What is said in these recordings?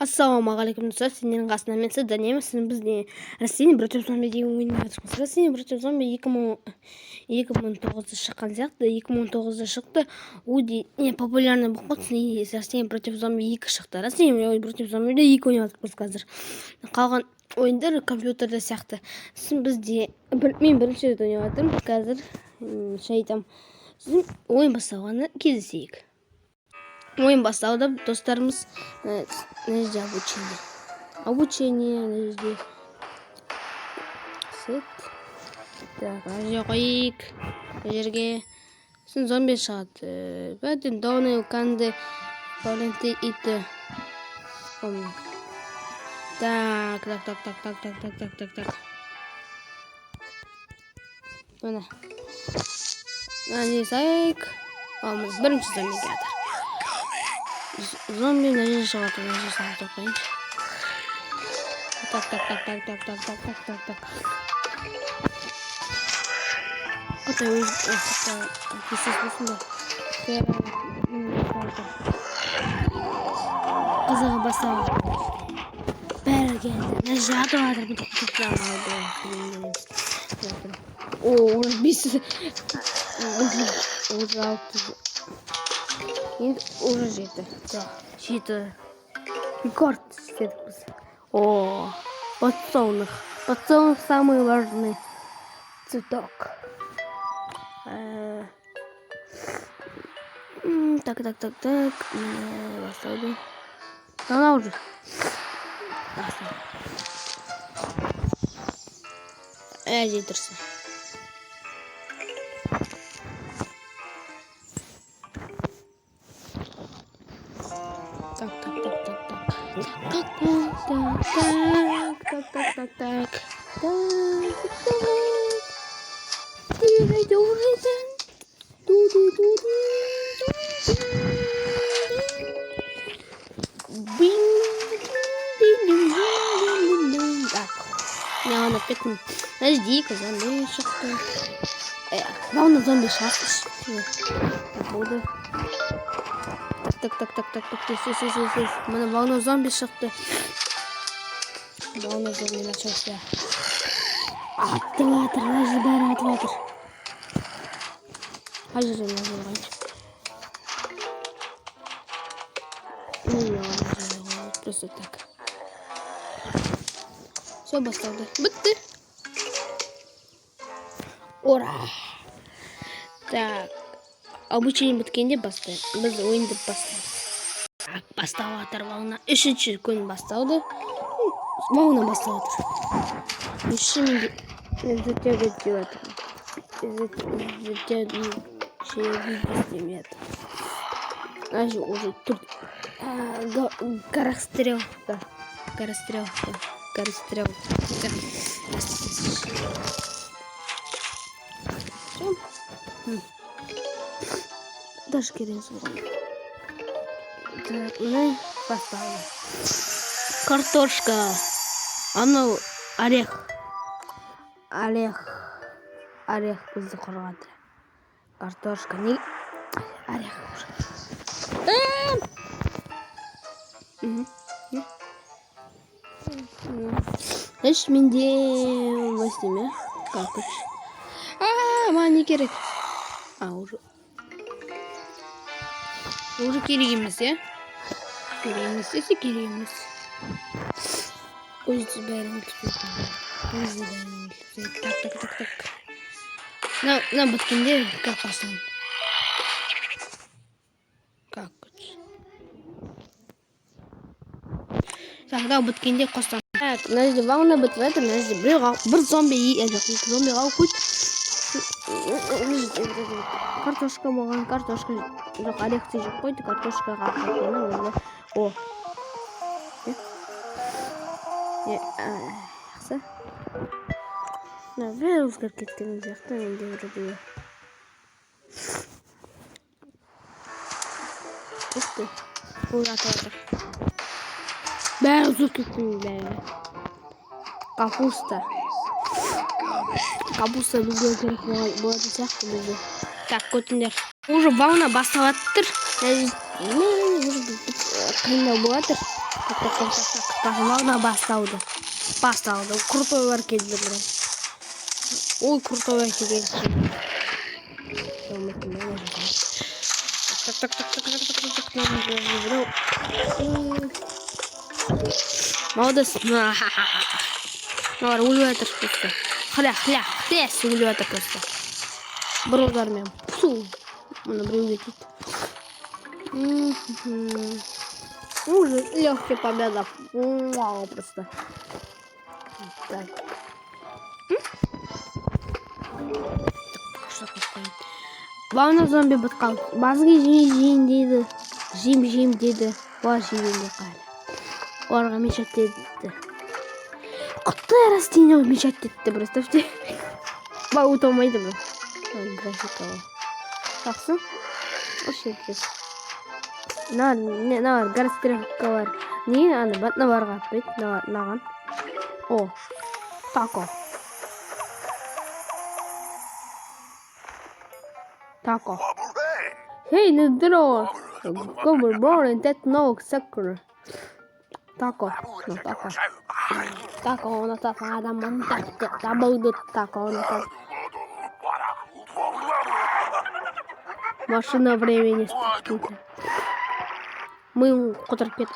Ассалаумағалейкум достар, сендердің қасында мен Садан емеспін. Біз Россия против зомби деген ойынға жатырмыз. Россия против зомби 2009-да шыққан сияқты. 2019-да шықты. Өте популярный болып қалды. И Россия против зомби 2 шықты. Россия против зомбиде 2 ойнап жатырмыз қазір. Қалған ойындар компьютерде сияқты. Мен бірінші рет ойнап жатырмын. Қазір айтамын. Сіздің ойын басталғанына кездесейік. Ойын басталды, достарымыз. Нәжде обучение. Нәжде. Сет. Так, нәжде қойық. Жерге. Сын зомби шығады. Бәден дауны қанды. Валенты иті. Так. Мына. Нәжде сайық. Бірінші зомби келді. Зомби нәжде шығады. Нәжде сайық қойын. Так. Қытай кесес болсын да. Қызығы бастауы. Бәрі келді. Нәжде атып жатыр. Уже 5. Уже 6. Енді уже 7. 7. Рекорд істедік біз. Подсолнух. Подсолнух самый важный цветок. Так. Бастауды. Она уже. Жетірсі. Так. Я напитан. Подожди-ка, зомби шахты. Главное зомби шахты. Буду. Так. Мене волна зомби шахты. Волна зомби начался. Активатор, нажимай активатор. Хай же нажимать. Просто так. Все, басталды. Бітті. Ура! Так. Обучение біткенде бастаймыз. Біз ойынды бастаймыз. Так, басталып жатыр волна. 3-ші күн басталды. Волна басталып жатыр. 3-ші менде изучать деп жатыр. Даже уже тут горострелка. Даже керен звук. Так, мы поставили. Картошка. Оно орех бізді қорғады. Картошка не орех уже. Значит, менде восьме. Как уж. Маған не керек? Уже керек емес, я? Керек емес. Өзі бәрін Так. На біткенде как поставим? Как уж. Так, да, біткенде қостан. Так, нәжде ваңна бітіп жатыр, нәжде бір зомби жоқ, зомби қалып қойды. Картошка болған, картошка жоқ, орехте жоқ қойды, картошка қалып қойды. Жақсы. Бәрі өзгеріп кеткен сияқты, менде бірде. Бітті. Бұл жатып жатыр. Бәрі өзгеріп кеткен бәрі. Капуста бізге керек болатын сияқты бізде. Так, көтіңдер. Уже волна бастап жатыр. Қиындау болып жатыр. Так, волна басталды. Крутойлар келді біраз. Ой, крутойлар келді. Молодец. Өліп жатыр просто. Хляс өліп жатыр просто. Бір удармен. Мұны біреу кетеді. Уже легкая победа. Вау, просто. Так. Волна зомби бітқан. Базығы жейін дейді. Жем дейді. Олар жейін қайлы. Оларға мешат деді. Құттай растение мешат деді, представьте. Ба, ұтылмайды бұл. Графика ол. Жақсы? Вообще кез. Нар, графика бар. Не, аны батына барға атпайды. Наған. О, тако. Тако. Хей, не здорово. Kommer bara inte ett något säkert. Taco. Taco, он так адам так. Табуду тако, он так. Машина времени. Мы которып кетті.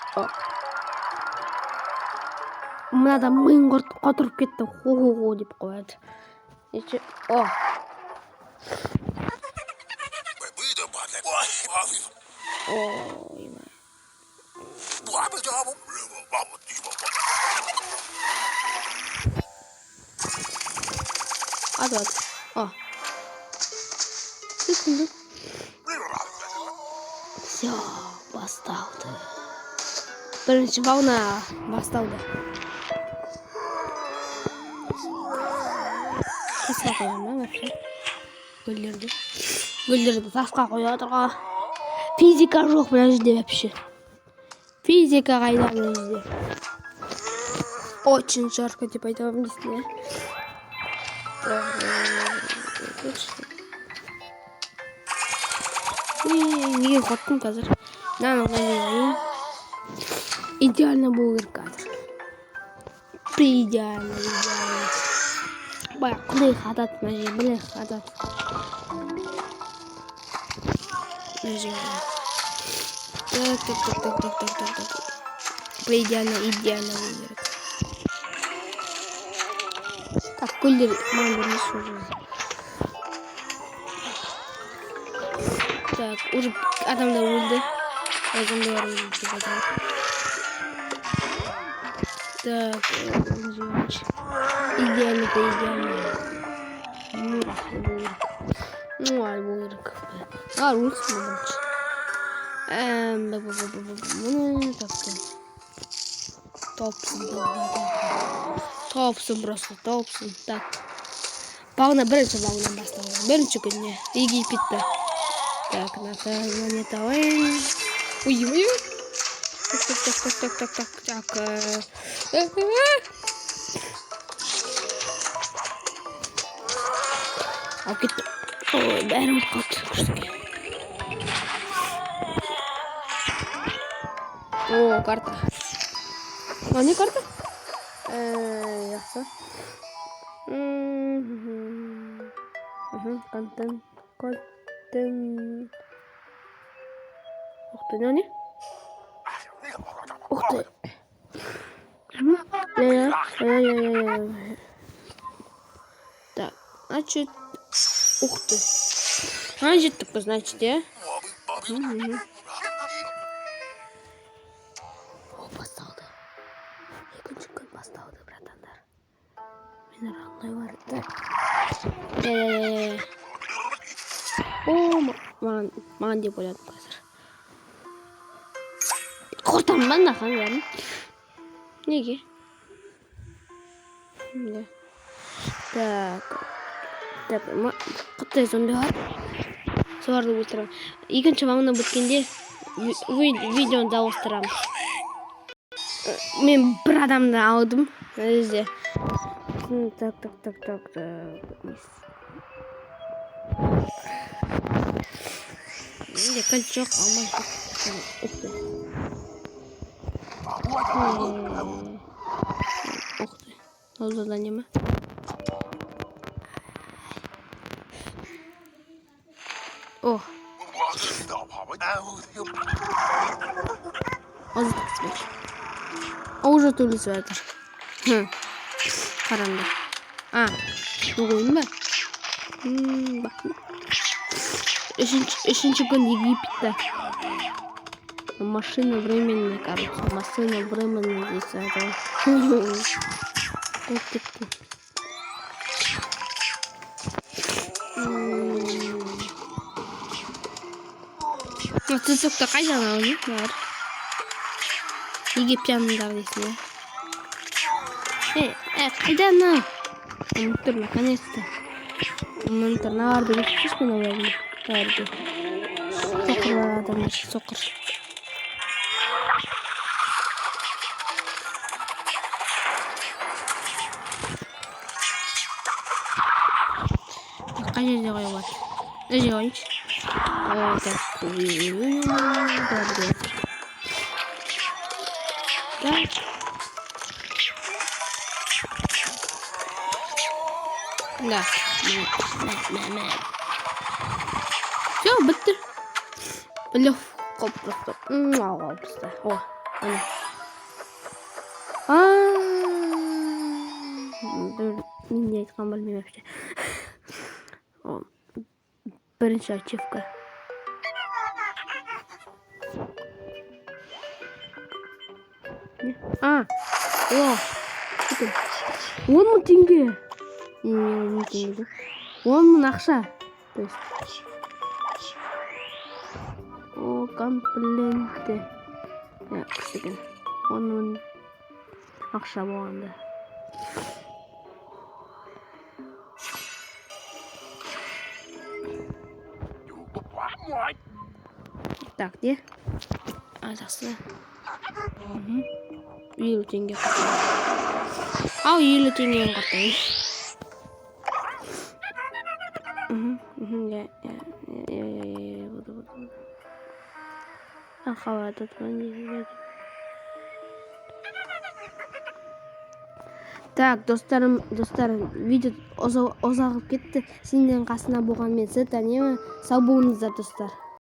Мынада миың которып кетті. Хо-хо-хо деп қояды. О. Ой, Адват. О. Секунду. Все, басталды. Бірінші волна басталды. Тасқа қоямын вообще. Гүлдерді тасқа қоядырға. Физика жоқ бұл жерде вообще. Физика қайда бұл жерде. Очень жарко деп айтамын дейсің, неге қоттым қазір? Идеально болу керек қазір. Идеально. Бая құдай қатады мына жер, біле қатады. Так. Идеально болу керек. Так, гүлдер маған бермес уже. Так, уже адамдар өлді. Адамдар өлді. Так, идеально. Болу керек. Өлсін бірінші. Топсын. Так. Бірінші бағына басталды. Бірінші күнне. Египетті. Так, нанетауын. Ой. Так. Ал кетті. Ой, бәрі қалды. Күштіге. О, карта. Не карта? Жақсы. Контент. Ух ты, не? Ух ты. Так, значит, ух ты. Значит, такой, значит, я. Басталды, братандар. Мені раңғай бар. О, маған деп ойладым қазір. Қортамын ба нақан бәрін? Неге? Так, құттай зомби бар. Соларды өлтіремін. Екінші маңына біткенде видеоны дауыстырамын. Мен бір адамды алдым. Өзде. Так. Менде кілт жоқ, алмай жоқ. Ух ты. Ол задание ма? О. Азыт кітпек. Уже төлесі бәдір. Қаранды. Бұл ойын ба? Бақын. Үшінші күн Египетті. Машина временная, короче. Машина временная здесь. Вот кетті. Цицокта қайдан алып бар? Египтяндар дейсің, қайдан ал? Ұмыттыр, наконец-то. Ұмыттыр, наварды кетіпсіз бен олардың. Бәрді. Соқырлар адамдар, соқыр. Қай жерде қой бар? Өже қойыншы. Так. Да. Все, бітті. Легко просто. Просто. О, ана. Мен не айтқан білмеймін вообще. Бірінші ачивка. О, 10 мың теңге. 10 мың ақша. О, комплименті. Күштеген. 10 мың ақша болғанда. Так, где? Жақсы. 50 теңге. Ал 50 теңгені қартайын. Қабады Так, достарым, видео ұзағып кетті. Сенден қасына болған мен сіз, сау болыңыздар, достар.